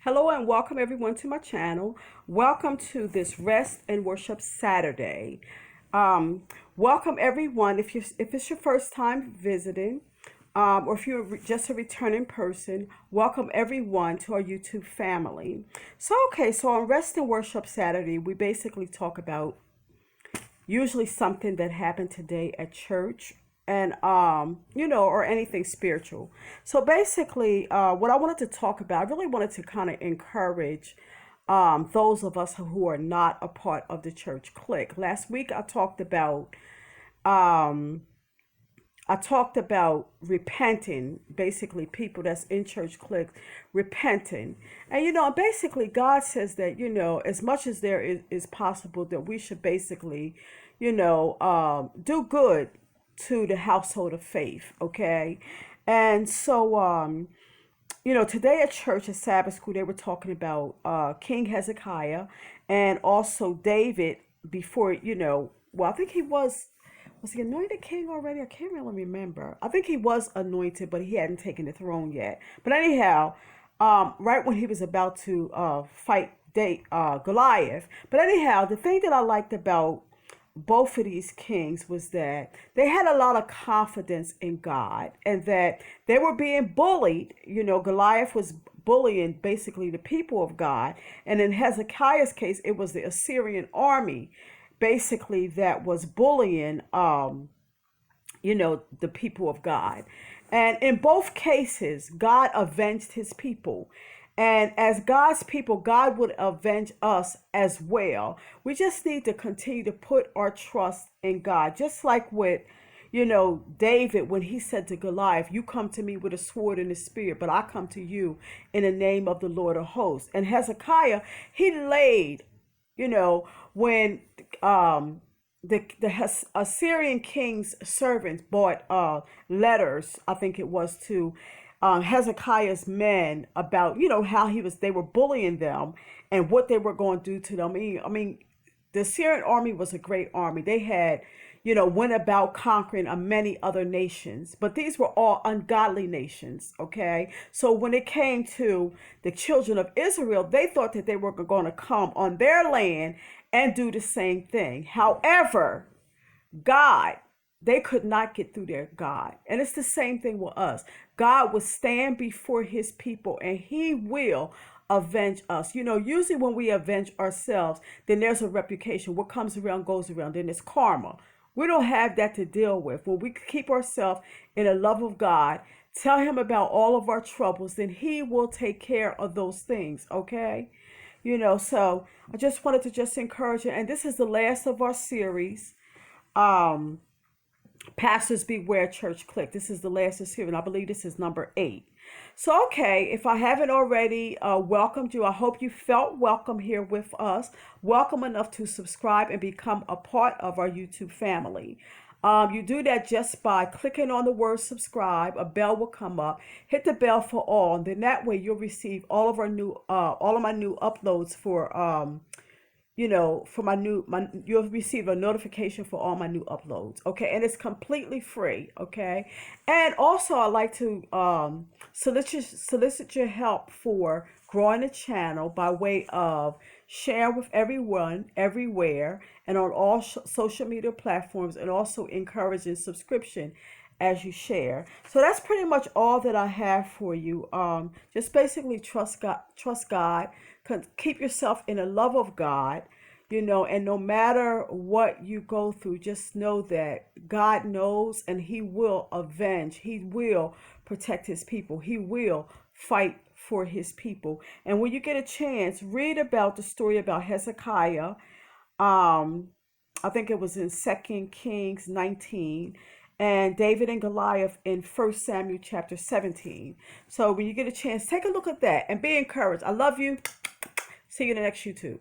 Hello and welcome everyone to my channel. Welcome to this Rest and Worship Saturday. Welcome everyone. If it's your first time visiting, or if you're just a returning person, welcome everyone to our YouTube family. So on Rest and Worship Saturday, we basically talk about usually something that happened today at church and or anything spiritual. So basically what I wanted to talk about, I really wanted to kind of encourage those of us who are not a part of the church clique. Last week um I talked about repenting, basically people that's in church cliques repenting. And basically God says that, as much as there is possible that we should basically, do good to the household of faith, okay? And so today at church at Sabbath school they were talking about King Hezekiah and also David before, well, I think was he anointed king already? I can't really remember. I think he was anointed, but he hadn't taken the throne yet. But anyhow, right when he was about to fight Goliath. But anyhow, the thing that I liked about both of these kings was that they had a lot of confidence in God and that they were being bullied. Goliath was bullying basically the people of God. And in Hezekiah's case, it was the Assyrian army basically that was bullying the people of God. And in both cases, God avenged his people. And as God's people, God would avenge us as well. We just need to continue to put our trust in God. Just like with, David, when he said to Goliath, you come to me with a sword and a spear, but I come to you in the name of the Lord of hosts. And Hezekiah, he laid, when the Assyrian king's servants bought letters, I think it was, to Hezekiah's men about how they were bullying them and what they were going to do to them. I mean, the Assyrian army was a great army. They had went about conquering many other nations, but these were all ungodly nations. Okay, so when it came to the children of Israel, they thought that they were going to come on their land and do the same thing. However, God, they could not get through their God. And it's the same thing with us. God will stand before his people and he will avenge us. Usually when we avenge ourselves, then there's a reputation. What comes around goes around. Then it's karma. We don't have that to deal with. When we keep ourselves in the love of God, tell him about all of our troubles, then he will take care of those things, okay? So I just wanted to just encourage you. And this is the last of our series. Pastors Beware Church Clique. This is the last of the series, and I believe this is number 8. So, okay, if I haven't already welcomed you, I hope you felt welcome here with us. Welcome enough to subscribe and become a part of our YouTube family. You do that just by clicking on the word subscribe. A bell will come up. Hit the bell for all, and then that way you'll receive all of my new uploads for you'll receive a notification for all my new uploads. Okay, and it's completely free. Okay, and also I'd like to solicit your help for growing the channel by way of share with everyone everywhere and on all social media platforms, and also encouraging subscription as you share. So that's pretty much all that I have for you. Just basically trust God, keep yourself in the love of God, and no matter what you go through, just know that God knows and he will avenge. He will protect his people. He will fight for his people. And when you get a chance, read about the story about Hezekiah. I think it was in 2 Kings 19, and David and Goliath in 1 Samuel chapter 17. So when you get a chance, take a look at that and be encouraged. I love you. See you in the next YouTube.